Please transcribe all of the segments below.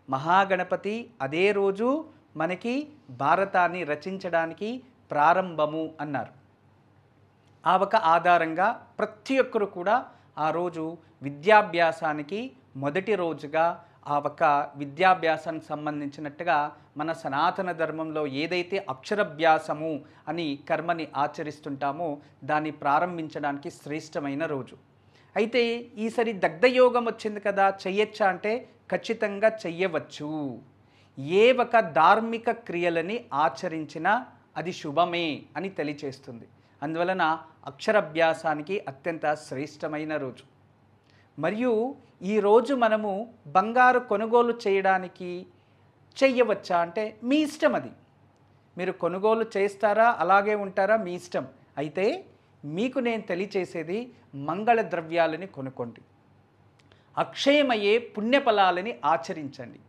మహాగణపతి అదే రోజు మనకి భారతాన్ని రచించడానికి ప్రారంభము అన్నారు. ఆ ఒక ఆధారంగా ప్రతి ఒక్కరు కూడా ఆ రోజు విద్యాభ్యాసానికి మొదటి రోజుగా ఆ ఒక విద్యాభ్యాసానికి సంబంధించినట్టుగా మన సనాతన ధర్మంలో ఏదైతే అక్షరాభ్యాసము అని కర్మని ఆచరిస్తుంటామో దాన్ని ప్రారంభించడానికి శ్రేష్టమైన రోజు. అయితే ఈసారి దగ్ధయోగం వచ్చింది కదా, చెయ్యొచ్చా అంటే ఖచ్చితంగా చెయ్యవచ్చు. ఏ ఒక ధార్మిక క్రియలని ఆచరించినా అది శుభమే అని తెలియచేస్తుంది. అందువలన అక్షరాభ్యాసానికి అత్యంత శ్రేష్టమైన రోజు. మరియు ఈరోజు మనము బంగారు కొనుగోలు చేయడానికి చెయ్యవచ్చా అంటే మీ ఇష్టం. అది మీరు కొనుగోలు చేస్తారా అలాగే ఉంటారా మీ ఇష్టం. అయితే మీకు నేను తెలియచేసేది మంగళ ద్రవ్యాలని కొనుక్కోండి, అక్షయమయ్యే పుణ్యఫలాలని ఆచరించండి,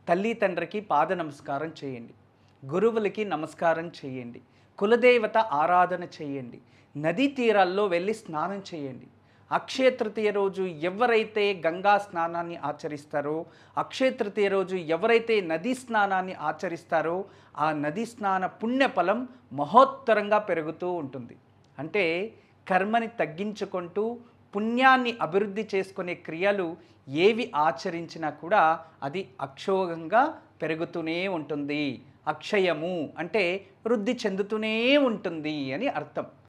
తల్లి తండ్రికి పాద నమస్కారం చేయండి, గురువులకి నమస్కారం చేయండి, కులదేవత ఆరాధన చేయండి, నదీ తీరాల్లో వెళ్ళి స్నానం చేయండి. అక్షయ తృతీయ రోజు ఎవరైతే గంగా స్నానాన్ని ఆచరిస్తారో, అక్షయ తృతీయ రోజు ఎవరైతే నదీ స్నానాన్ని ఆచరిస్తారో ఆ నదీ స్నాన పుణ్యఫలం మహోత్తరంగా పెరుగుతూ ఉంటుంది. అంటే కర్మని తగ్గించుకుంటూ పుణ్యాన్ని అభివృద్ధి చేసుకునే క్రియలు ఏవి ఆచరించినా కూడా అది అక్షోగంగా పెరుగుతూనే ఉంటుంది. అక్షయము అంటే వృద్ధి చెందుతూనే ఉంటుంది అని అర్థం.